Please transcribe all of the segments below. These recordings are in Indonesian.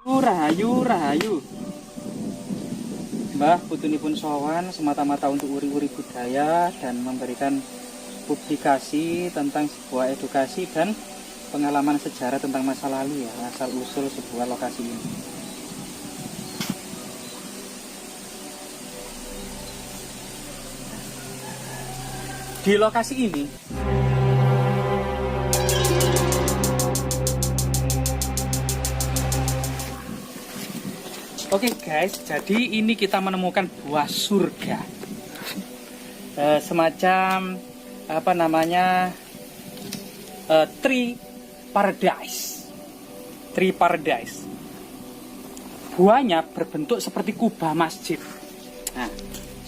Rahayu, rahayu. Mbah putunipun sowan semata-mata untuk uri-uri budaya dan memberikan publikasi tentang sebuah edukasi dan pengalaman sejarah tentang masa lalu ya, asal usul sebuah lokasi ini. Di lokasi ini oke guys, jadi ini kita menemukan buah surga, semacam apa namanya, tree paradise. Buahnya berbentuk seperti kubah masjid. Nah,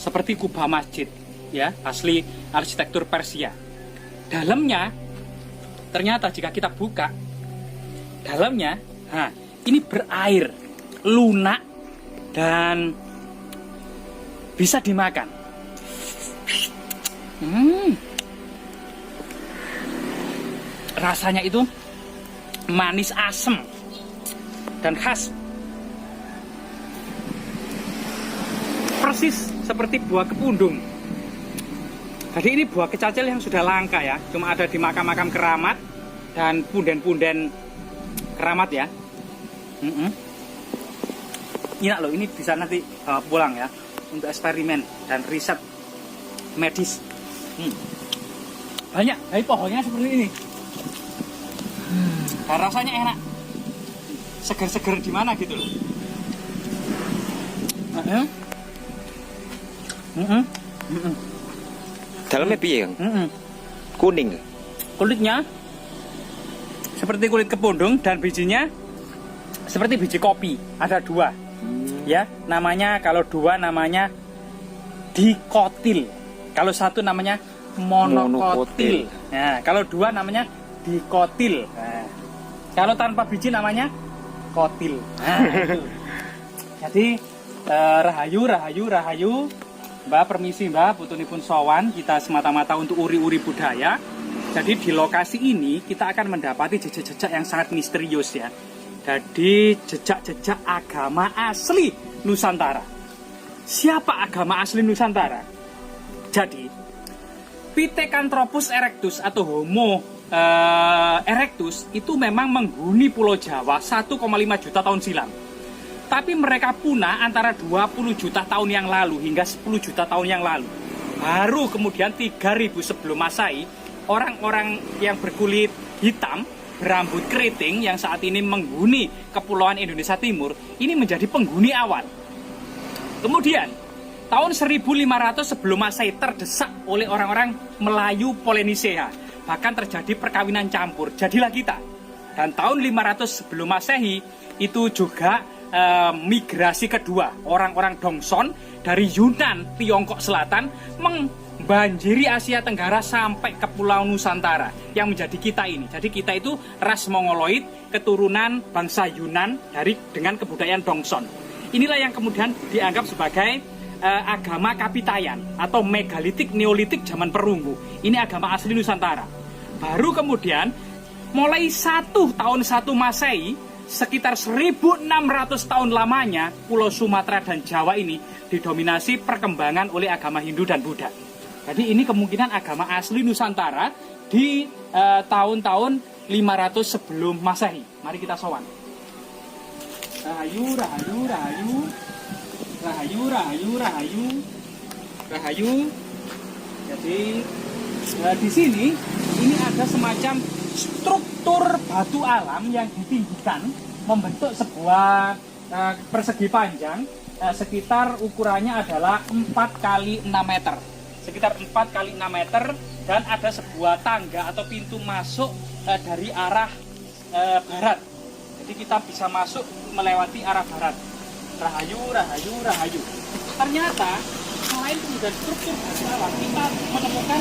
seperti kubah masjid ya, asli arsitektur Persia. Dalamnya ternyata jika kita buka dalamnya, nah ini berair, lunak dan bisa dimakan. Rasanya itu manis asem dan khas, persis seperti buah kepundung. Jadi ini buah kecacil yang sudah langka ya, cuma ada di makam-makam keramat dan punden-punden keramat ya. Enak loh, ini bisa nanti pulang ya untuk eksperimen dan riset medis. Banyak dari pohonnya seperti ini. Dan rasanya enak, seger-seger di mana gitu loh. Dalamnya piye, Kang? Kuning. Kulitnya seperti kulit kepundung dan bijinya seperti biji kopi. Ada dua. Ya, namanya kalau dua namanya dikotil, kalau satu namanya monokotil. Nah, kalau dua namanya dikotil. Nah, kalau tanpa biji namanya kotil. Nah, jadi rahayu. Mbak permisi Mbak, putunipun sowan, kita semata-mata untuk uri-uri budaya. Jadi di lokasi ini kita akan mendapati jejak-jejak yang sangat misterius ya. Jadi jejak-jejak agama asli Nusantara. Siapa agama asli Nusantara? Jadi Pithecanthropus erectus atau Homo erectus itu memang menghuni Pulau Jawa 1,5 juta tahun silam. Tapi mereka punah antara 20 juta tahun yang lalu hingga 10 juta tahun yang lalu. Baru kemudian 3000 sebelum Masehi, orang-orang yang berkulit hitam, berambut keriting yang saat ini menghuni kepulauan Indonesia Timur ini menjadi penghuni awal. Kemudian tahun 1500 sebelum Masehi terdesak oleh orang-orang Melayu Polinesia, bahkan terjadi perkawinan campur, jadilah kita. Dan tahun 500 sebelum Masehi itu juga migrasi kedua, orang-orang Dongson dari Yunan, Tiongkok Selatan membanjiri Asia Tenggara sampai ke Pulau Nusantara yang menjadi kita ini. Jadi kita itu ras Mongoloid, keturunan bangsa Yunan dengan kebudayaan Dongson. Inilah yang kemudian dianggap sebagai agama Kapitayan atau megalitik neolitik zaman perunggu. Ini agama asli Nusantara. Baru kemudian mulai tahun 1 Masehi, sekitar 1600 tahun lamanya Pulau Sumatera dan Jawa ini didominasi perkembangan oleh agama Hindu dan Buddha. Jadi ini kemungkinan agama asli Nusantara di tahun-tahun 500 sebelum Masehi. Mari kita sowan. Rahayu. Jadi di sini ini ada semacam struktur batu alam yang ditinggikan membentuk sebuah persegi panjang, sekitar ukurannya adalah 4 x 6 meter. Sekitar 4 x 6 meter, dan ada sebuah tangga atau pintu masuk dari arah barat. Jadi kita bisa masuk melewati arah barat. Rahayu. Ternyata selain kemudian struktur batu alam, kita menemukan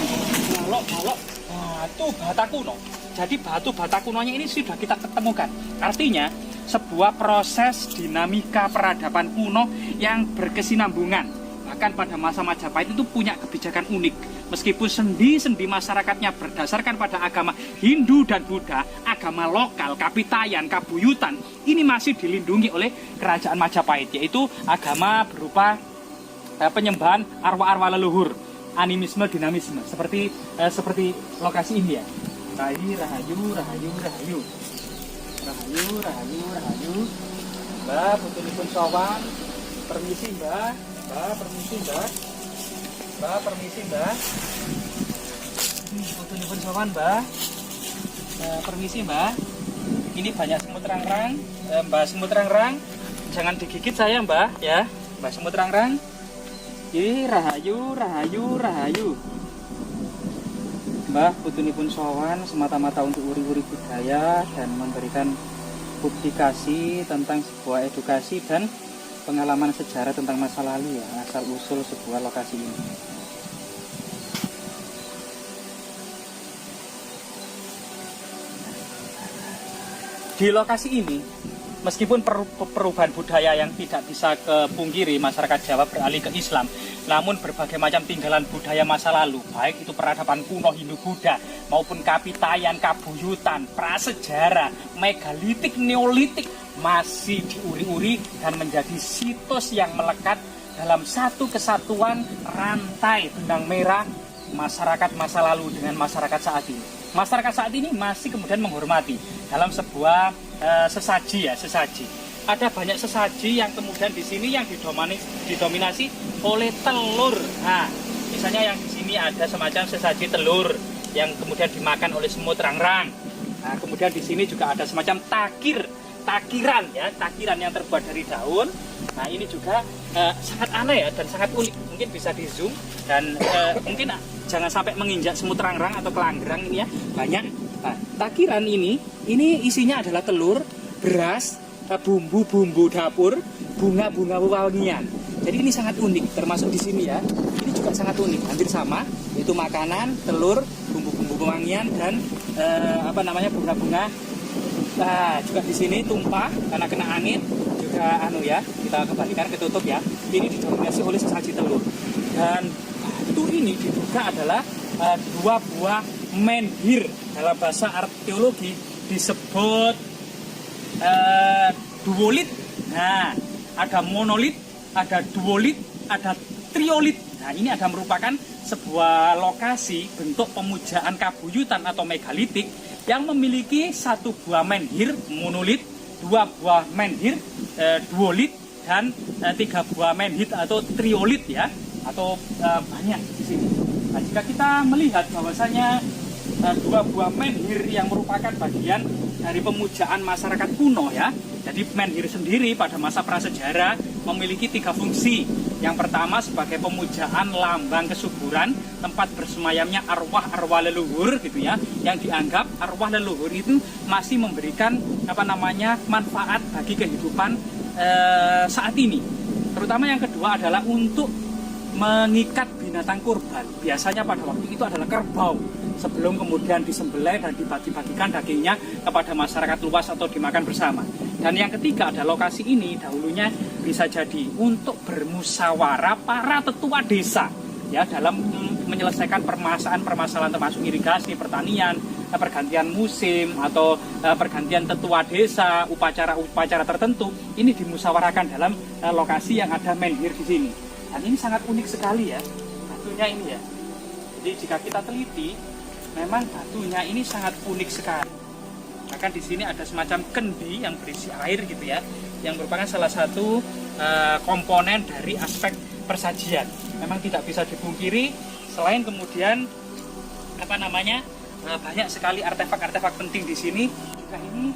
balok-balok batu bata kuno. Jadi batu bata kunonya ini sudah kita ketemukan. Artinya sebuah proses dinamika peradaban kuno yang berkesinambungan. Bahkan pada masa Majapahit itu punya kebijakan unik. meskipun sendi-sendi masyarakatnya berdasarkan pada agama Hindu dan Buddha, agama lokal, kapitayan, kabuyutan, ini masih dilindungi oleh kerajaan Majapahit, yaitu agama berupa penyembahan arwah-arwah leluhur, animisme, dinamisme, seperti lokasi ini ya. Rahayu, rahayu, rahayu, rahayu, rahayu, rahayu. Mbak, putunipun sowan. Permisi Mbak, permisi Mbak, permisi Mbak. Putunipun sowan Mbak. Permisi Mbak. Ini banyak semut rangrang, Mbak semut rangrang. Jangan digigit saya Mbak ya, Mbak semut rangrang. Ih, rahayu, rahayu, rahayu. Mbah, putunipun sowan semata-mata untuk uri-uri budaya dan memberikan publikasi tentang sebuah edukasi dan pengalaman sejarah tentang masa lalu ya, asal usul sebuah lokasi ini. Di lokasi ini, meskipun perubahan budaya yang tidak bisa kepungkiri, masyarakat Jawa beralih ke Islam, namun berbagai macam tinggalan budaya masa lalu, baik itu peradaban kuno Hindu-Buddha maupun kapitayan, kabuyutan, prasejarah, megalitik, neolitik, masih diuri-uri dan menjadi situs yang melekat dalam satu kesatuan rantai benang merah masyarakat masa lalu dengan masyarakat saat ini. Masyarakat saat ini masih kemudian menghormati dalam sebuah sesaji ya, sesaji. Ada banyak sesaji yang kemudian di sini yang didominasi oleh telur. Nah, misalnya yang di sini ada semacam sesaji telur yang kemudian dimakan oleh semut rangrang. Nah, kemudian di sini juga ada semacam takiran ya, takiran yang terbuat dari daun. Nah, ini juga sangat aneh ya dan sangat unik. Mungkin bisa di zoom dan mungkin jangan sampai menginjak semut rangrang atau kelanggerang ini ya, banyak. Nah, takiran ini isinya adalah telur, beras, bumbu-bumbu dapur, bunga-bunga wewangian. Jadi ini sangat unik, termasuk di sini ya. Ini juga sangat unik, hampir sama, yaitu makanan, telur, bumbu-bumbu wewangian dan bunga-bunga. Nah, juga di sini tumpah karena kena angin, juga kita kembalikan ketutup ya. Ini didominasi oleh sesaji telur. Dan batu ini diduga adalah dua buah menhir, dalam bahasa arkeologi disebut duolit. Nah, ada monolit, ada duolit, ada triolit. Nah, ini ada merupakan sebuah lokasi bentuk pemujaan kabuyutan atau megalitik yang memiliki satu buah menhir monolit, dua buah menhir duolit, dan tiga buah menhir atau triolit ya, atau banyak di sini. Nah, jika kita melihat bahwasanya dua buah menhir yang merupakan bagian dari pemujaan masyarakat kuno ya. Jadi menhir sendiri pada masa prasejarah memiliki tiga fungsi. Yang pertama sebagai pemujaan lambang kesuburan, tempat bersemayamnya arwah-arwah leluhur gitu ya. Yang dianggap arwah leluhur itu masih memberikan manfaat bagi kehidupan saat ini. Terutama yang kedua adalah untuk mengikat binatang kurban. Biasanya pada waktu itu adalah kerbau, sebelum kemudian disembelih dan dibagi-bagikan dagingnya kepada masyarakat luas atau dimakan bersama. Dan yang ketiga ada lokasi ini dahulunya bisa jadi untuk bermusyawarah para tetua desa ya, dalam menyelesaikan permasalahan termasuk irigasi, pertanian, pergantian musim atau pergantian tetua desa, upacara tertentu. Ini dimusyawarahkan dalam lokasi yang ada menhir di sini. Dan ini sangat unik sekali ya batunya ini ya. Jadi jika kita teliti, memang batunya ini sangat unik sekali. Bahkan di sini ada semacam kendi yang berisi air gitu ya, yang merupakan salah satu komponen dari aspek persajian. Memang tidak bisa dipungkiri, selain kemudian banyak sekali artefak-artefak penting di sini. Juga ini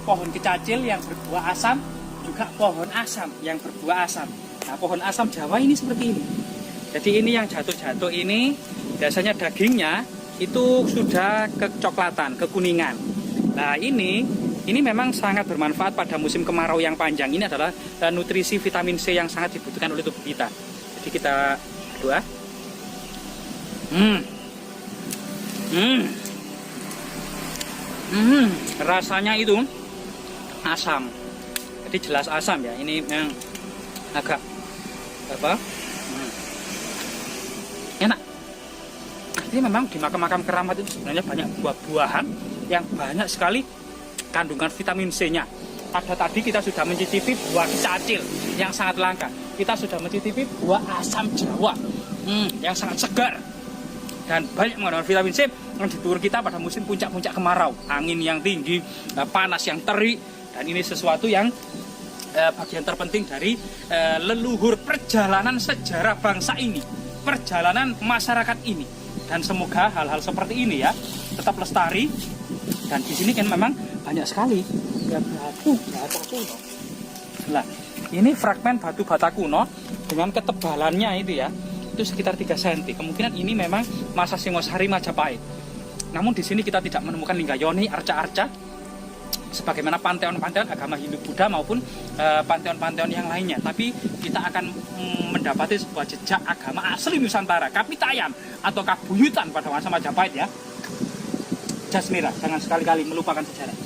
pohon kecacil yang berbuah asam, juga pohon asam yang berbuah asam. Nah, pohon asam Jawa ini seperti ini. Jadi ini yang jatuh-jatuh ini biasanya dagingnya itu sudah kecoklatan, kekuningan. Nah, ini memang sangat bermanfaat pada musim kemarau yang panjang. Ini adalah nutrisi vitamin C yang sangat dibutuhkan oleh tubuh kita. Jadi kita berdoa. Rasanya itu asam. Jadi jelas asam ya. Ini yang agak enak. Jadi memang di makam-makam keramat itu sebenarnya banyak buah-buahan yang banyak sekali kandungan vitamin C-nya. Ada tadi kita sudah mencicipi buah cacil yang sangat langka. Kita sudah mencicipi buah asam jawa yang sangat segar. Dan banyak mengandung vitamin C yang dituru kita pada musim puncak-puncak kemarau. Angin yang tinggi, panas yang terik. Dan ini sesuatu yang bagian terpenting dari leluhur perjalanan sejarah bangsa ini. Perjalanan masyarakat ini. Dan semoga hal-hal seperti ini ya tetap lestari. Dan di sini kan memang banyak sekali batu bata kuno. Nah, ini fragmen batu bata kuno dengan ketebalannya itu ya, itu sekitar 3 cm. Kemungkinan ini memang masa Singosari Majapahit. Namun di sini kita tidak menemukan linggayoni, arca-arca sebagaimana panteon-panteon agama Hindu Buddha maupun panteon-panteon yang lainnya. Tapi kita akan mendapati sebuah jejak agama asli Nusantara, Kapitayan atau Kabuyutan pada masa Majapahit ya. Jasmira, jangan sekali-kali melupakan sejarah.